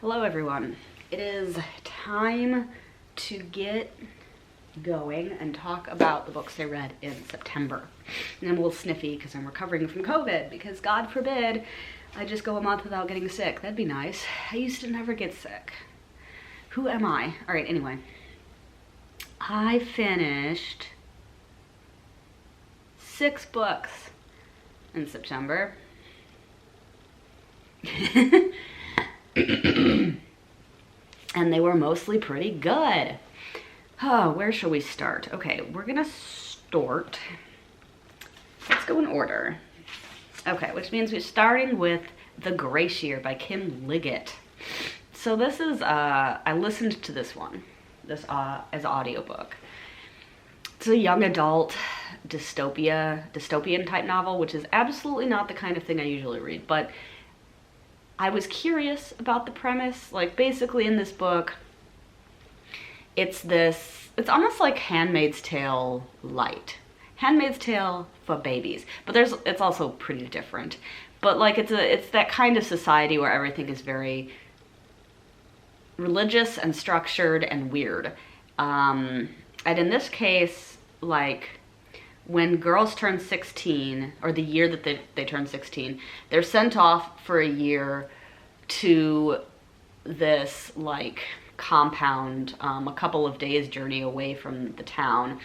Hello everyone. It is time to get going and talk about the books I read in September. And I'm a little sniffy because I'm recovering from COVID, because God forbid I just go a month without getting sick. That'd be nice. I used to never get sick. Who am I? All right, anyway. I finished 6 books in September. And they were mostly pretty good. Oh, where shall we start? Okay, we're gonna start. Let's go in order. Okay, which means we're starting with The Grace Year by Kim Liggett. So this is, I listened to this one, as an audiobook. It's a young adult dystopian type novel, which is absolutely not the kind of thing I usually read, but I was curious about the premise. Like, basically in this book, it's almost like Handmaid's Tale light. Handmaid's Tale for babies, but it's also pretty different. But like, it's that kind of society where everything is very religious and structured and weird. And in this case, like, when girls turn 16, or the year that they turn 16, they're sent off for a year to this, like, compound, a couple of days journey away from the town.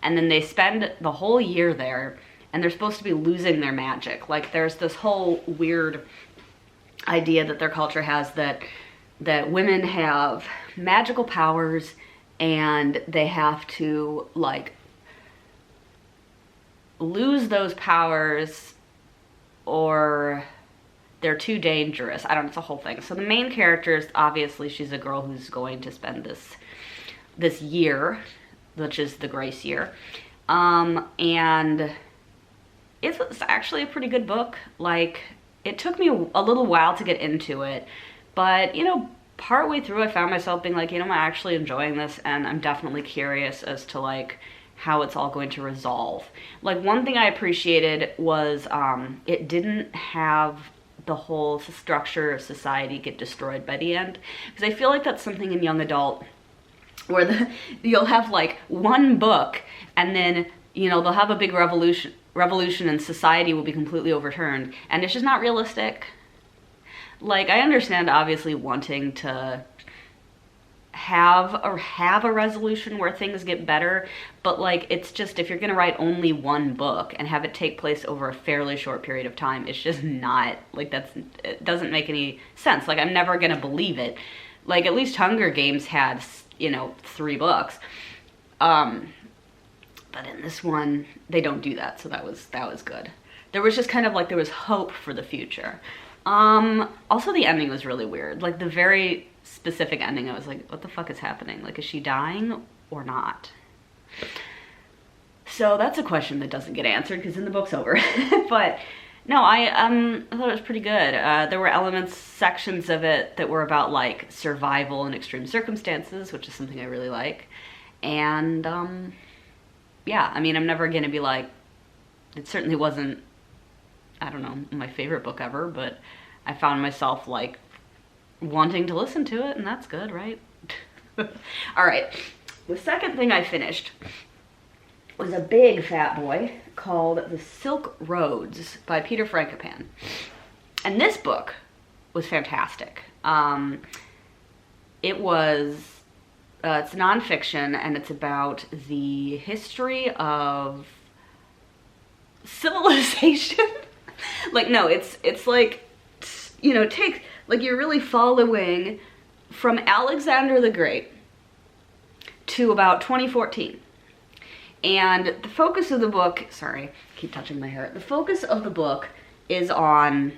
And then they spend the whole year there, and they're supposed to be losing their magic. Like, there's this whole weird idea that their culture has that women have magical powers, and they have to, like, lose those powers or they're too dangerous. I don't know, it's a whole thing. So the main character is, obviously, she's a girl who's going to spend this year, which is the Grace Year. And it's actually a pretty good book. Like, it took me a little while to get into it, but, you know, partway through I found myself being like, you know, I'm actually enjoying this, and I'm definitely curious as to, like, how it's all going to resolve. Like, one thing I appreciated was it didn't have the whole structure of society get destroyed by the end, because I feel like that's something in young adult where you'll have like one book, and then, you know, they'll have a big revolution and society will be completely overturned, and it's just not realistic. Like, I understand obviously wanting to have a resolution where things get better, but like, it's just, if you're gonna write only one book and have it take place over a fairly short period of time, it's just not, like, it doesn't make any sense. Like, I'm never gonna believe it. Like, at least Hunger Games had, you know, 3 books, but in this one they don't do that, so that was good. There was just kind of like, there was hope for the future. Also, the ending was really weird. Like, the very specific ending, I was like, what the fuck is happening? Like, is she dying or not? So that's a question that doesn't get answered because then the book's over. But no, I thought it was pretty good. There were sections of it that were about, like, survival in extreme circumstances, which is something I really like. And yeah, I mean, I'm never gonna be like, it certainly wasn't, I don't know, my favorite book ever, but I found myself, like, wanting to listen to it, and that's good, right? All right, the second thing I finished was a big fat boy called The Silk Roads by Peter Frankopan. And this book was fantastic. It's nonfiction, and it's about the history of civilization. Like, no, it's like, you know, like, you're really following from Alexander the Great to about 2014. And the focus of the book, sorry, I keep touching my hair. The focus of the book is on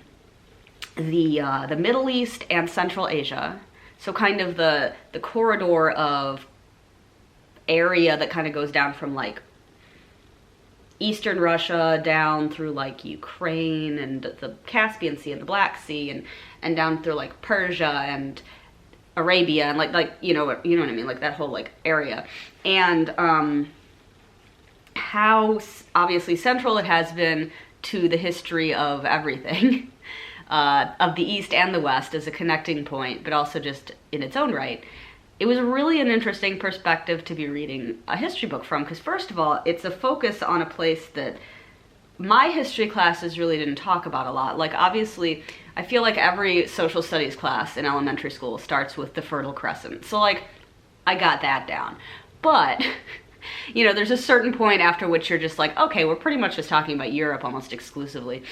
the Middle East and Central Asia. So kind of the corridor of area that kind of goes down from, like, Eastern Russia down through, like, Ukraine and the Caspian Sea and the Black Sea, and down through, like, Persia and Arabia, and like you know what I mean, like, that whole, like, area. And how obviously central it has been to the history of everything. of the East and the West as a connecting point, but also just in its own right. It was really an interesting perspective to be reading a history book from, because first of all, it's a focus on a place that my history classes really didn't talk about a lot. Like, obviously, I feel like every social studies class in elementary school starts with the Fertile Crescent. So, like, I got that down. But, you know, there's a certain point after which you're just like, okay, we're pretty much just talking about Europe almost exclusively.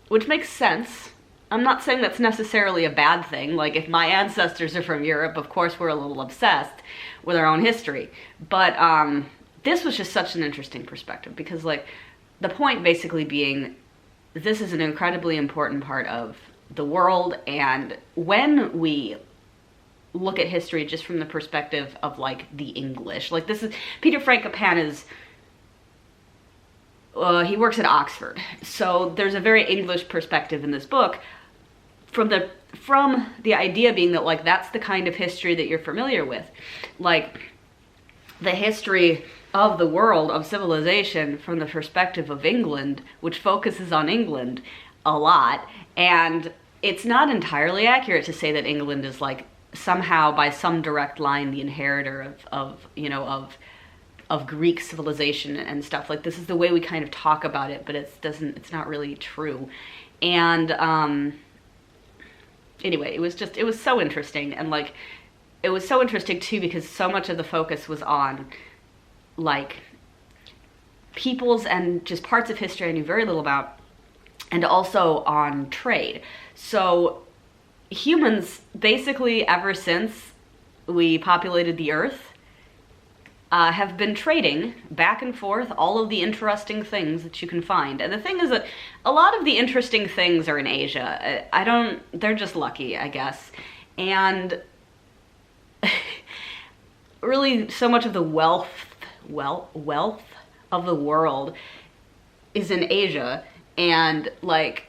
Which makes sense. I'm not saying that's necessarily a bad thing. Like, if my ancestors are from Europe, of course we're a little obsessed with our own history. But this was just such an interesting perspective, because, like, the point basically being, this is an incredibly important part of the world, and when we look at history just from the perspective of, like, the English, like, this is, Peter Frankopan is, he works at Oxford, so there's a very English perspective in this book, from the idea being that, like, that's the kind of history that you're familiar with, like the history of the world, of civilization, from the perspective of England, which focuses on England a lot. And it's not entirely accurate to say that England is, like, somehow by some direct line the inheritor of Greek civilization and stuff. Like, this is the way we kind of talk about it, but it's not really true. And anyway, it was so interesting. And, like, it was so interesting too because so much of the focus was on, like, peoples and just parts of history I knew very little about, and also on trade. So humans, basically ever since we populated the earth, have been trading back and forth all of the interesting things that you can find. And the thing is that a lot of the interesting things are in Asia. They're just lucky, I guess. And really, so much of the wealth of the world is in Asia, and, like,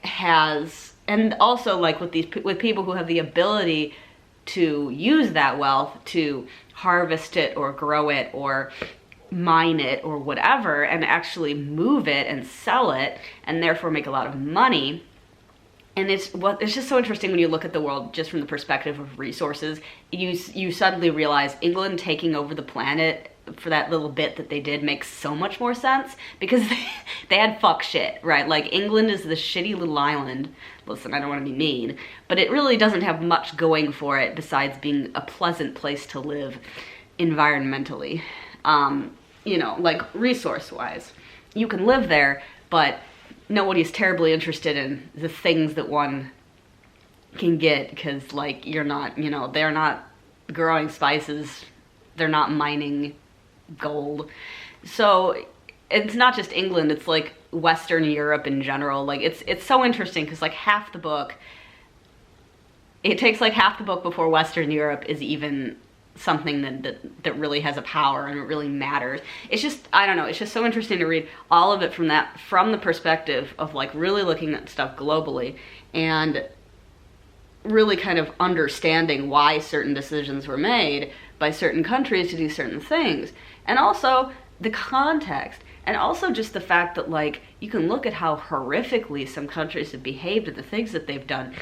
and also, like, with people who have the ability to use that wealth to harvest it or grow it or mine it or whatever, and actually move it and sell it, and therefore make a lot of money. And it's just so interesting when you look at the world just from the perspective of resources. You suddenly realize England taking over the planet for that little bit that they did makes so much more sense, because they had fuck shit, right? Like, England is this shitty little island. Listen, I don't want to be mean, but it really doesn't have much going for it besides being a pleasant place to live environmentally. You know, like, resource-wise. You can live there, but nobody's terribly interested in the things that one can get, because, like, you're not, you know, they're not growing spices, they're not mining gold. So it's not just England, it's, like, Western Europe in general. Like, it's so interesting because, like, it takes like half the book before Western Europe is even something that really has a power and it really matters. It's just, I don't know, it's just so interesting to read all of it from the perspective of, like, really looking at stuff globally and really kind of understanding why certain decisions were made by certain countries to do certain things. And also the context, and also just the fact that, like, you can look at how horrifically some countries have behaved and the things that they've done,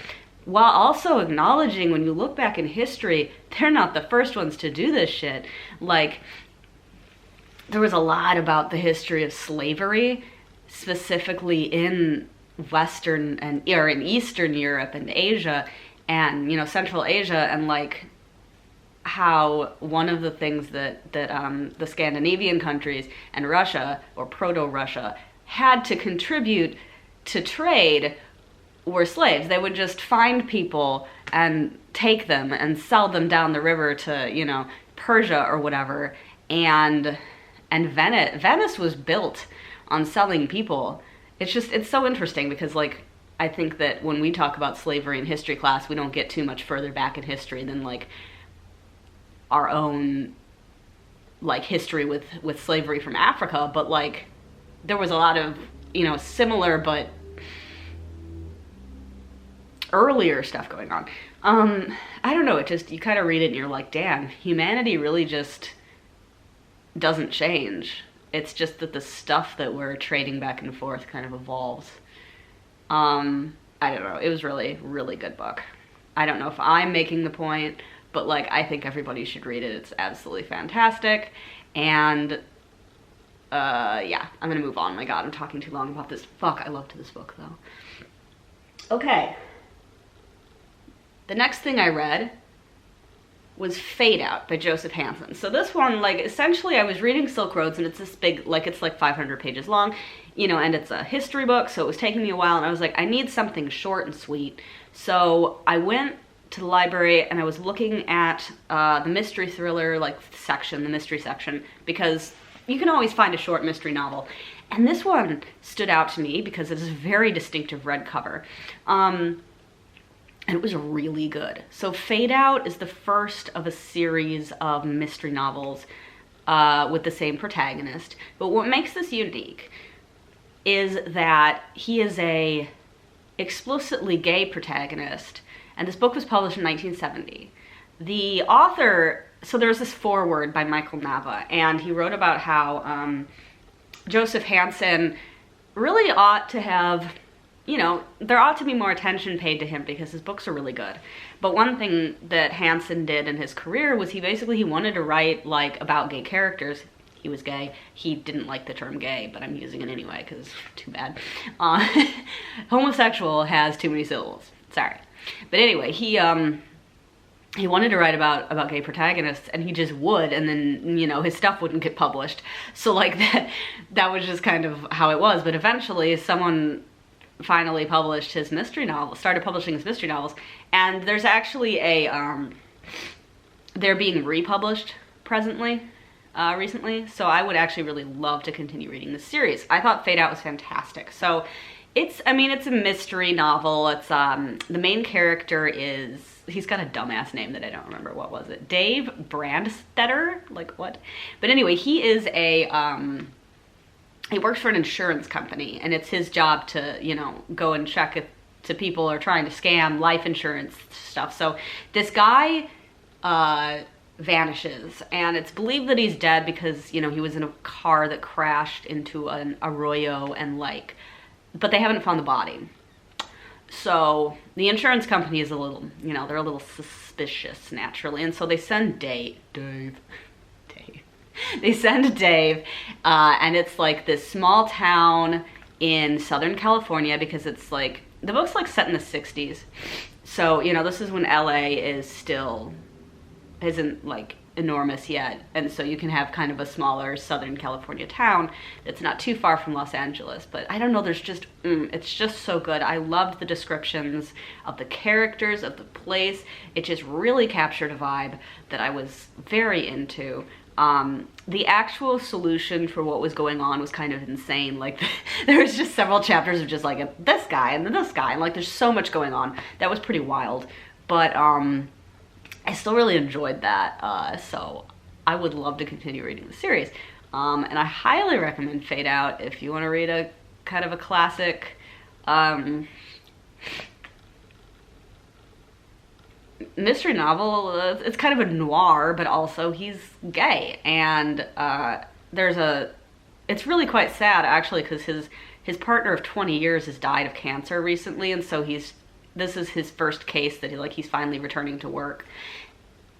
while also acknowledging, when you look back in history, they're not the first ones to do this shit. Like, there was a lot about the history of slavery, specifically in Western or in Eastern Europe and Asia, and, you know, Central Asia, and, like, how one of the things that the Scandinavian countries and Russia, or Proto-Russia, had to contribute to trade were slaves. They would just find people and take them and sell them down the river to, you know, Persia or whatever. And Venice was built on selling people. It's so interesting because, like, I think that when we talk about slavery in history class, we don't get too much further back in history than, like, our own, like, history with slavery from Africa. But, like, there was a lot of, you know, similar but earlier stuff going on. I don't know, you kind of read it and you're like, damn, humanity really just doesn't change. It's just that the stuff that we're trading back and forth kind of evolves. I don't know, it was really, really good book. I don't know if I'm making the point, but like, I think everybody should read it. It's absolutely fantastic. And yeah, I'm gonna move on. My God, I'm talking too long about this. Fuck, I loved this book though. Okay. The next thing I read was Fadeout by Joseph Hansen. So this one, like, essentially I was reading Silk Roads, and it's this big, like, it's like 500 pages long, you know, and it's a history book, so it was taking me a while, and I was like, I need something short and sweet. So I went to the library, and I was looking at the mystery thriller, like, section, the mystery section, because you can always find a short mystery novel. And this one stood out to me because it is a very distinctive red cover. And it was really good. So Fadeout is the first of a series of mystery novels with the same protagonist. But what makes this unique is that he is a explicitly gay protagonist, and this book was published in 1970. The author, so there's this foreword by Michael Nava, and he wrote about how Joseph Hansen really ought to have, you know, there ought to be more attention paid to him because his books are really good. But one thing that Hansen did in his career was he wanted to write, like, about gay characters. He was gay. He didn't like the term gay, but I'm using it anyway because too bad. Homosexual has too many syllables. Sorry. But anyway, he wanted to write about gay protagonists, and he just would, and then, you know, his stuff wouldn't get published. So, like, that was just kind of how it was. But eventually someone finally published his mystery novel, started publishing his mystery novels, and there's actually a, they're being republished presently, recently, so I would actually really love to continue reading this series. I thought Fadeout was fantastic. So it's, I mean, it's a mystery novel. It's, the main character is, he's got a dumbass name that I don't remember. What was it? Dave Brandstetter? Like, what? But anyway, he is a, he works for an insurance company, and it's his job to, you know, go and check if to people are trying to scam life insurance stuff. So this guy vanishes, and it's believed that he's dead because, you know, he was in a car that crashed into an arroyo, and like, but they haven't found the body. So the insurance company is a little, you know, they're a little suspicious naturally, and so they send Dave. They send Dave, and it's like this small town in Southern California, because it's like, the book's like set in the 60s. So, you know, this is when LA is still, isn't like enormous yet. And so you can have kind of a smaller Southern California town that's not too far from Los Angeles. But I don't know, there's just, it's just so good. I loved the descriptions of the characters, of the place. It just really captured a vibe that I was very into. The actual solution for what was going on was kind of insane. Like, there was just several chapters of just like this guy and then this guy, and like there's so much going on. That was pretty wild. But I still really enjoyed that. So I would love to continue reading the series. And I highly recommend Fadeout if you want to read a kind of a classic mystery novel. It's kind of a noir, but also he's gay, and it's really quite sad actually, because his partner of 20 years has died of cancer recently, and so this is his first case that he's finally returning to work.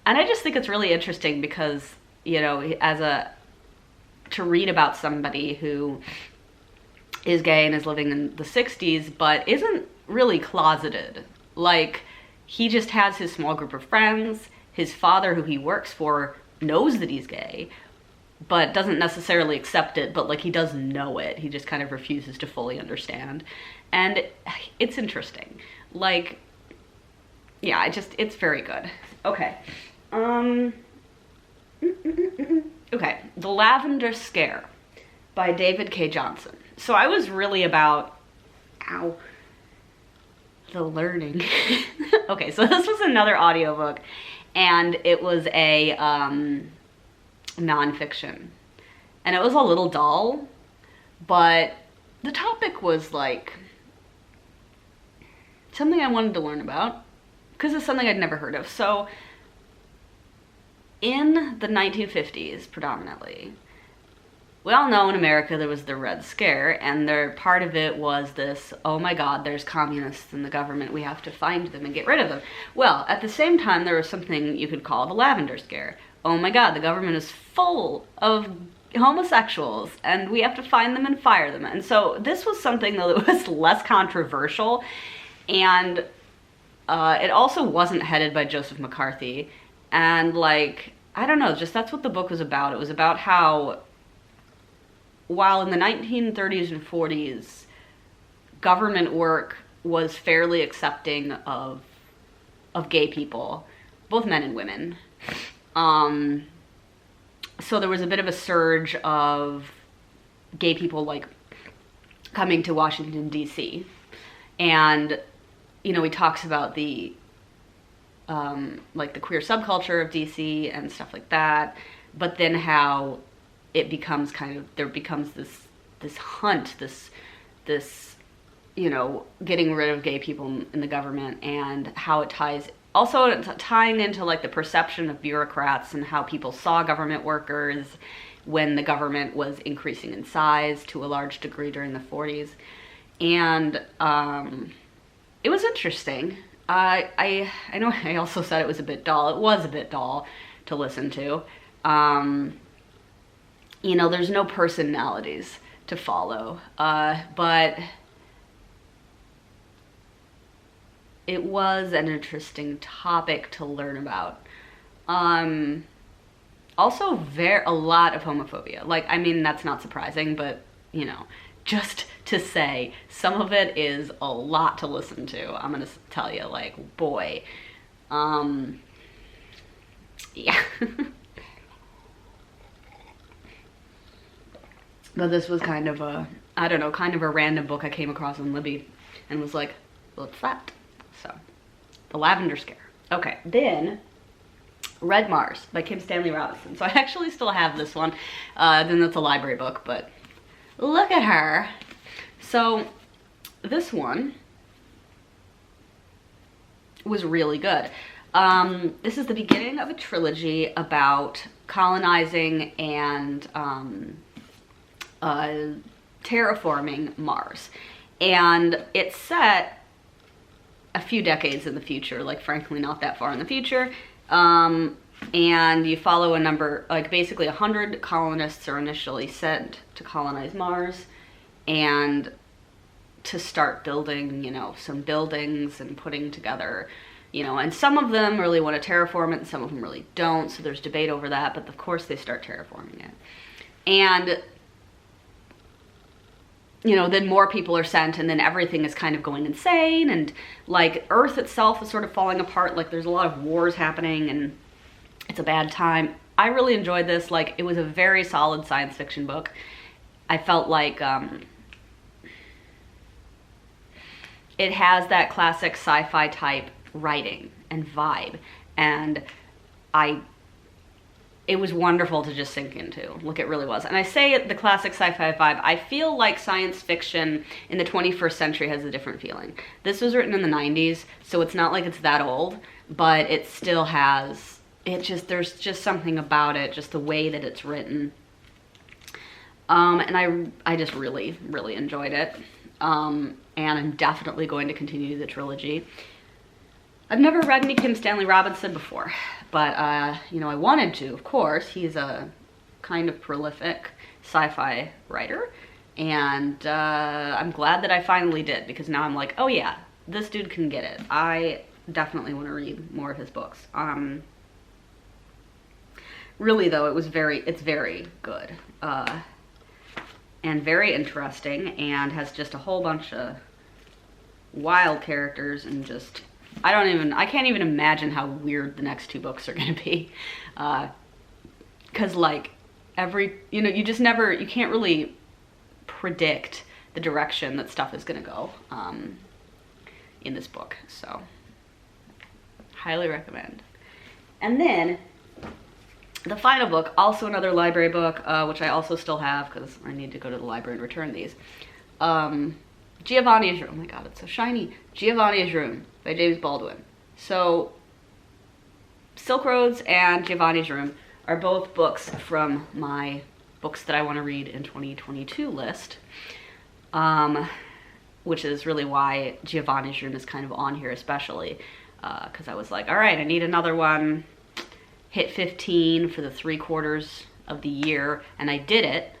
And I just think it's really interesting because, you know, to read about somebody who is gay and is living in the 60s but isn't really closeted. Like, he just has his small group of friends. His father, who he works for, knows that he's gay, but doesn't necessarily accept it, but like, he does know it. He just kind of refuses to fully understand. And it's interesting. Like, yeah, it's very good. Okay. Okay, The Lavender Scare by David K. Johnson. So I was really about, the learning. Okay, so this was another audiobook, and it was a nonfiction, and it was a little dull, but the topic was like something I wanted to learn about because it's something I'd never heard of. So in the 1950s predominantly, we all know in America there was the Red Scare, and part of it was this, oh my God, there's communists in the government, we have to find them and get rid of them. Well, at the same time, there was something you could call the Lavender Scare. Oh my God, the government is full of homosexuals, and we have to find them and fire them. And so this was something that was less controversial, and it also wasn't headed by Joseph McCarthy. And like, I don't know, just that's what the book was about. It was about how, while in the 1930s and 40s, government work was fairly accepting of gay people, both men and women. So there was a bit of a surge of gay people like coming to Washington, D.C. And, you know, he talks about the like the queer subculture of DC and stuff like that, but then how it becomes there becomes this hunt, this, you know, getting rid of gay people in the government, and how it tying into like the perception of bureaucrats and how people saw government workers when the government was increasing in size to a large degree during the 40s. And it was interesting. I know I also said it was a bit dull. It was a bit dull to listen to. You know, there's no personalities to follow, but it was an interesting topic to learn about. Also, a lot of homophobia. Like, I mean, that's not surprising, but, you know, just to say, some of it is a lot to listen to. I'm gonna tell you, like, boy. Yeah. But this was kind of a, I don't know, kind of a random book I came across on Libby and was like, what's that? So, The Lavender Scare. Okay, then Red Mars by Kim Stanley Robinson. So I actually still have this one. Then that's a library book, but look at her. So this one was really good. This is the beginning of a trilogy about colonizing and terraforming Mars. And it's set a few decades in the future, like frankly not that far in the future. And you follow a number, like basically 100 colonists are initially sent to colonize Mars and to start building, you know, some buildings and putting together, you know, and some of them really want to terraform it and some of them really don't. So there's debate over that, but of course they start terraforming it. And, you know, then more people are sent and then everything is kind of going insane, and like Earth itself is sort of falling apart. Like there's a lot of wars happening and it's a bad time. I really enjoyed this. Like, it was a very solid science fiction book. I felt like it has that classic sci-fi type writing and vibe, and it was wonderful to just sink into. Like, it really was. And I say the classic sci-fi vibe. I feel like science fiction in the 21st century has a different feeling. This was written in the 90s, so it's not like it's that old, but it still has, there's just something about it, just the way that it's written. And I just really, really enjoyed it. And I'm definitely going to continue the trilogy. I've never read any Kim Stanley Robinson before, but, you know, I wanted to, of course. He's a kind of prolific sci-fi writer, and I'm glad that I finally did, because now I'm like, oh yeah, this dude can get it. I definitely want to read more of his books. Really though, it's very good, and very interesting, and has just a whole bunch of wild characters, and just, I can't even imagine how weird the next two books are gonna be. Cause like you know, you can't really predict the direction that stuff is gonna go, in this book. So, highly recommend. And then, the final book, also another library book, which I also still have because I need to go to the library and return these. Giovanni's Room. Oh my god, it's so shiny. Giovanni's Room by James Baldwin. So, Silk Roads and Giovanni's Room are both books from my books that I want to read in 2022 list, which is really why Giovanni's Room is kind of on here especially, because I was like, all right, I need another one, hit 15 for the 3/4 of the year, and I did it,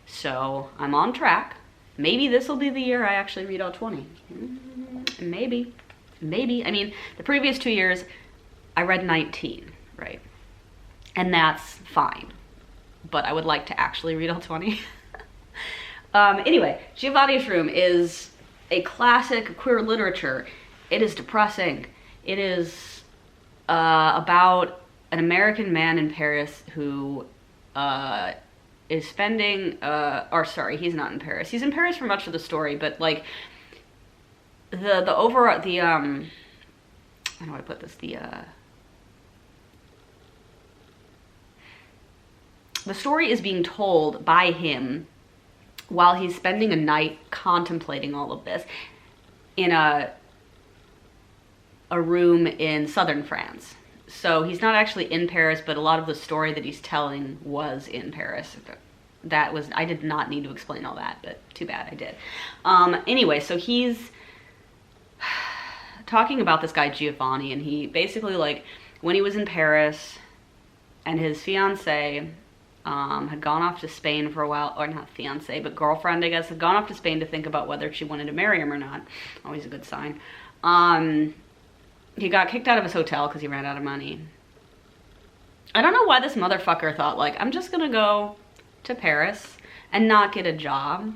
so I'm on track. Maybe this will be the year I actually read all 20. Maybe. I mean, the previous 2 years, I read 19, right? And that's fine. But I would like to actually read all 20. Anyway, Giovanni's Room is a classic queer literature. It is depressing. It is about an American man in Paris who is spending, or sorry, he's not in Paris. He's in Paris for much of the story, but like the overall, how do I put this? The story is being told by him while he's spending a night contemplating all of this in a room in southern France. So he's not actually in Paris, but a lot of the story that he's telling was in Paris. I did not need to explain all that, but too bad I did. Anyway, so he's talking about this guy Giovanni, and he basically, like, when he was in Paris and his fiance had gone off to Spain for a while, or not fiance, but girlfriend, I guess, had gone off to Spain to think about whether she wanted to marry him or not. Always a good sign. He got kicked out of his hotel because he ran out of money. I don't know why this motherfucker thought, like, I'm just gonna go to Paris and not get a job.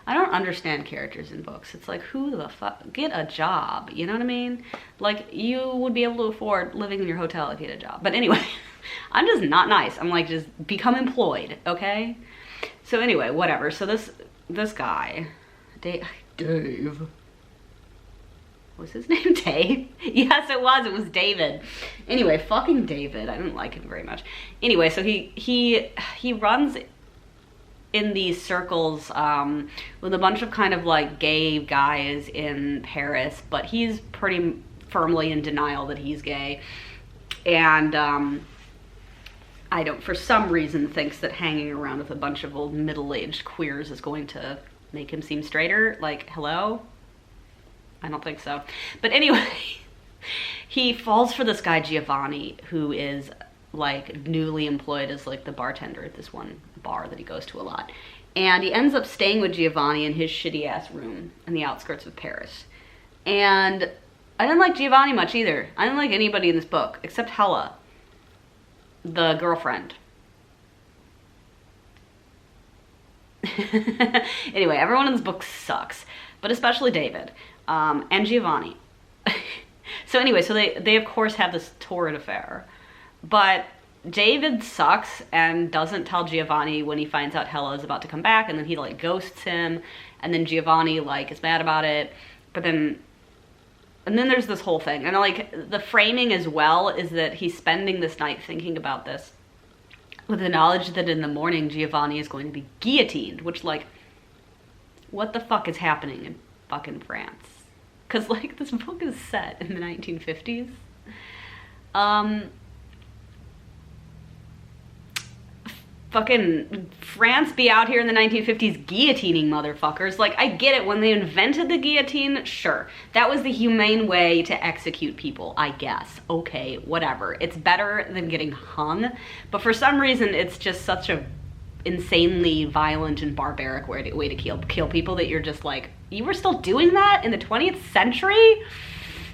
I don't understand characters in books. It's like, who the fuck, get a job, you know what I mean? Like, you would be able to afford living in your hotel if you had a job. But anyway, I'm just not nice. I'm like, just become employed, okay? So anyway, whatever. So this guy, Dave. Was his name Dave? Yes, it was David. Anyway, fucking David. I didn't like him very much. Anyway, so he runs in these circles with a bunch of kind of like gay guys in Paris, but he's pretty firmly in denial that he's gay. And for some reason thinks that hanging around with a bunch of old middle-aged queers is going to make him seem straighter. Like, hello? I don't think so. But anyway, he falls for this guy Giovanni, who is like newly employed as like the bartender at this one bar that he goes to a lot. And he ends up staying with Giovanni in his shitty ass room in the outskirts of Paris. And I didn't like Giovanni much either. I didn't like anybody in this book except Hella, the girlfriend. Anyway, everyone in this book sucks, but especially David. And Giovanni. So anyway, so they of course have this torrid affair, but David sucks and doesn't tell Giovanni when he finds out Hella is about to come back, and then he like ghosts him, and then Giovanni like is mad about it, but then there's this whole thing, and like the framing as well is that he's spending this night thinking about this with the knowledge that in the morning Giovanni is going to be guillotined, which, like, what the fuck is happening in fucking France? Because, like, this book is set in the 1950s. Fucking France be out here in the 1950s guillotining motherfuckers. Like, I get it. When they invented the guillotine, sure. That was the humane way to execute people, I guess. Okay, whatever. It's better than getting hung. But for some reason, it's just such a insanely violent and barbaric way to kill people that you're just like, you were still doing that in the 20th century?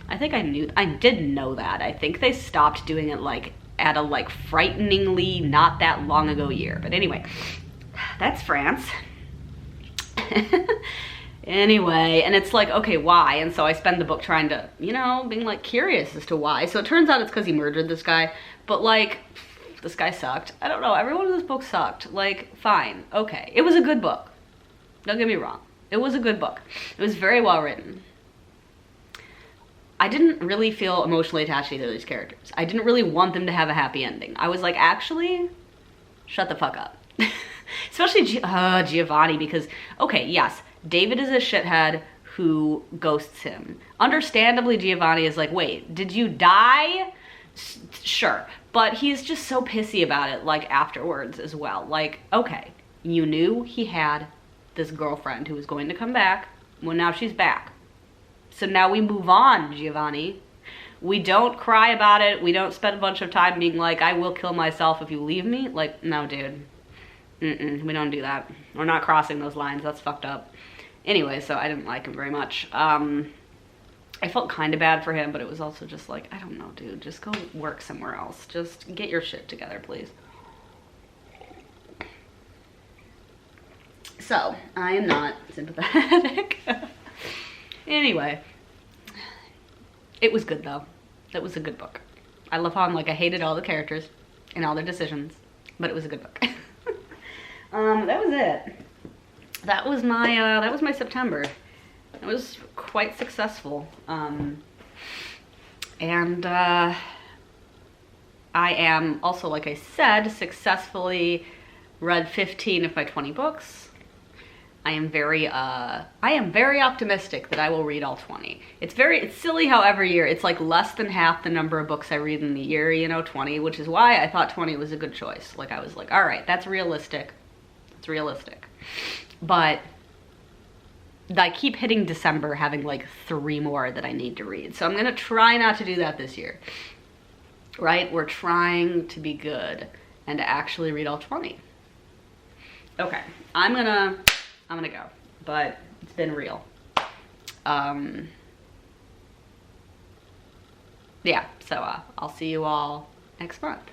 I think I did know that. I think they stopped doing it like at a like frighteningly not that long ago year. But anyway, that's France. Anyway, and it's like, okay, why? And so I spend the book trying to, you know, being like curious as to why. So it turns out it's because he murdered this guy, but like, this guy sucked. I don't know, everyone in this book sucked. Like, fine, okay. It was a good book. Don't get me wrong. It was a good book. It was very well written. I didn't really feel emotionally attached to either of these characters. I didn't really want them to have a happy ending. I was like, actually, shut the fuck up. Especially Giovanni, because, okay, yes, David is a shithead who ghosts him. Understandably, Giovanni is like, wait, did you die? Sure. But he's just so pissy about it, like, afterwards as well. Like, okay, You knew he had this girlfriend who was going to come back. Well, now she's back. So now we move on, Giovanni. We don't cry about it. We don't spend a bunch of time being like, I will kill myself if you leave me. Like, no, dude. We don't do that. We're not crossing those lines. That's fucked up. Anyway, so I didn't like him very much. I felt kind of bad for him, but it was also just like, I don't know, dude. Just go work somewhere else. Just get your shit together, please. So, I am not sympathetic. Anyway. It was good, though. It was a good book. I love how I'm like, I hated all the characters and all their decisions, but it was a good book. That was it. That was my September. It was quite successful. I am also, like I said, successfully read 15 of my 20 books. I am very optimistic that I will read all 20. It's silly how every year it's like less than half the number of books I read in the year, you know, 20, which is why I thought 20 was a good choice. Like I was like, all right, that's realistic. It's realistic. But I keep hitting December having like 3 more that I need to read. So I'm going to try not to do that this year. Right? We're trying to be good and to actually read all 20. Okay. I'm gonna go, but it's been real. Yeah, so I'll see you all next month.